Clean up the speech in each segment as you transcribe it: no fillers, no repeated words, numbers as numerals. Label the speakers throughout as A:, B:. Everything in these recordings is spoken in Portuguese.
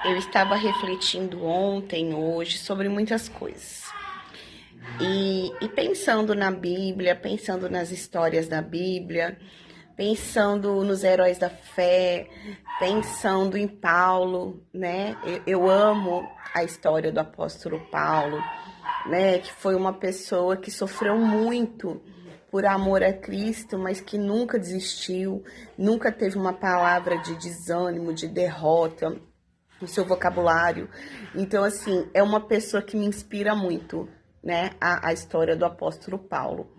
A: Eu estava refletindo ontem, hoje, sobre muitas coisas. E pensando na Bíblia, pensando nas histórias da Bíblia, pensando nos heróis da fé, pensando em Paulo, né? Eu amo a história do apóstolo Paulo, né? Que foi uma pessoa que sofreu muito por amor a Cristo, mas que nunca desistiu, nunca teve uma palavra de desânimo, de derrota no seu vocabulário. Então, assim, é uma pessoa que me inspira muito, né? A história do apóstolo Paulo.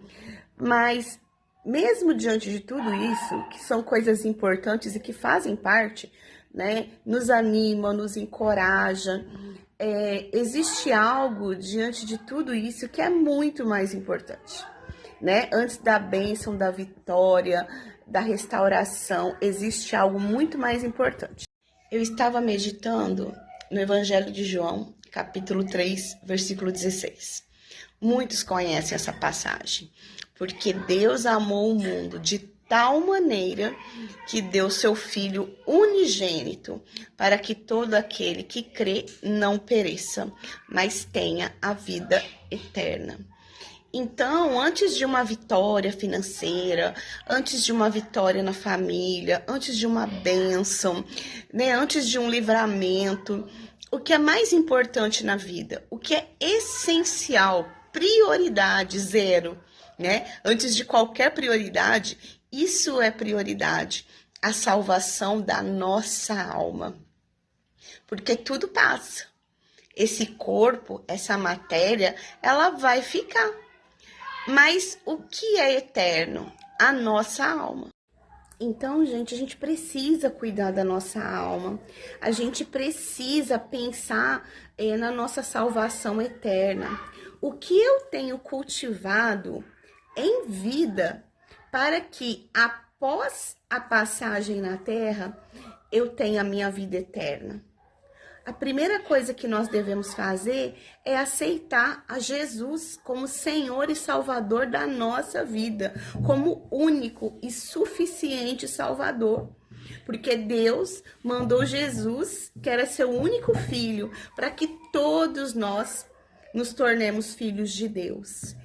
A: Mas, mesmo diante de tudo isso, que são coisas importantes e que fazem parte, né? Nos anima, nos encoraja. Existe algo diante de tudo isso que é muito mais importante, né? Antes da bênção, da vitória, da restauração, existe algo muito mais importante. Eu estava meditando no Evangelho de João, capítulo 3, versículo 16. Muitos conhecem essa passagem, porque Deus amou o mundo de tal maneira que deu seu Filho unigênito, para que todo aquele que crê não pereça, mas tenha a vida eterna. Então, antes de uma vitória financeira, antes de uma vitória na família, antes de uma bênção, né, antes de um livramento, o que é mais importante na vida, o que é essencial, prioridade zero, né? Antes de qualquer prioridade, isso é prioridade, a salvação da nossa alma. Porque tudo passa. Esse corpo, essa matéria, ela vai ficar. Mas o que é eterno? A nossa alma. Então, gente, a gente precisa cuidar da nossa alma. A gente precisa pensar na nossa salvação eterna. O que eu tenho cultivado em vida para que após a passagem na terra eu tenha a minha vida eterna? A primeira coisa que nós devemos fazer é aceitar a Jesus como Senhor e Salvador da nossa vida, como único e suficiente Salvador. Porque Deus mandou Jesus, que era seu único filho, para que todos nós nos tornemos filhos de Deus.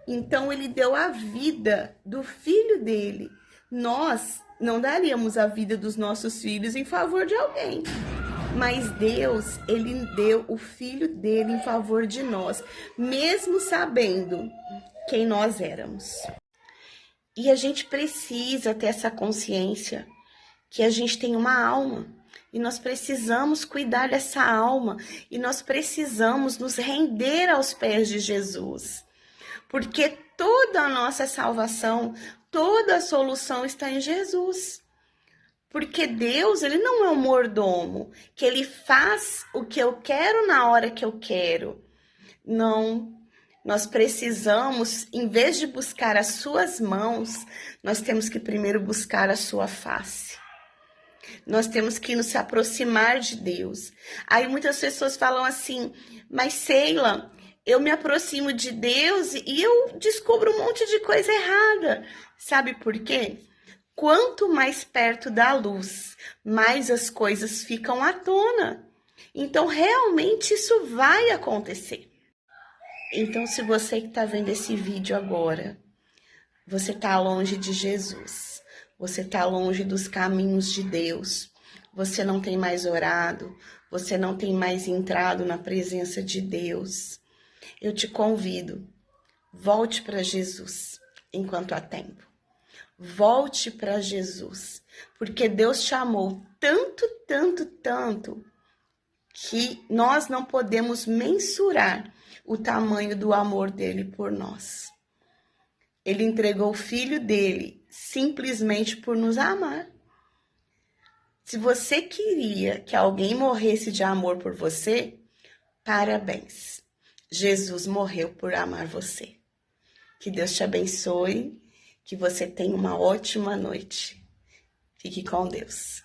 A: Então ele deu a vida do filho dele. Nós não daríamos a vida dos nossos filhos em favor de alguém. Mas Deus, ele deu o filho dele em favor de nós, mesmo sabendo quem nós éramos. E a gente precisa ter essa consciência que a gente tem uma alma. E nós precisamos cuidar dessa alma. E nós precisamos nos render aos pés de Jesus. Porque toda a nossa salvação, toda a solução está em Jesus. Porque Deus, ele não é um mordomo, que ele faz o que eu quero na hora que eu quero. Não, nós precisamos, em vez de buscar as suas mãos, nós temos que primeiro buscar a sua face. Nós temos que nos aproximar de Deus. Aí muitas pessoas falam assim, mas Sheila, eu me aproximo de Deus e eu descubro um monte de coisa errada. Sabe por quê? Quanto mais perto da luz, mais as coisas ficam à tona. Então, realmente, isso vai acontecer. Então, se você que está vendo esse vídeo agora, você está longe de Jesus, você está longe dos caminhos de Deus, você não tem mais orado, você não tem mais entrado na presença de Deus, eu te convido, volte para Jesus enquanto há tempo. Volte para Jesus, porque Deus te amou tanto, tanto, tanto, que nós não podemos mensurar o tamanho do amor dele por nós. Ele entregou o filho dele simplesmente por nos amar. Se você queria que alguém morresse de amor por você, parabéns. Jesus morreu por amar você. Que Deus te abençoe. Que você tenha uma ótima noite. Fique com Deus.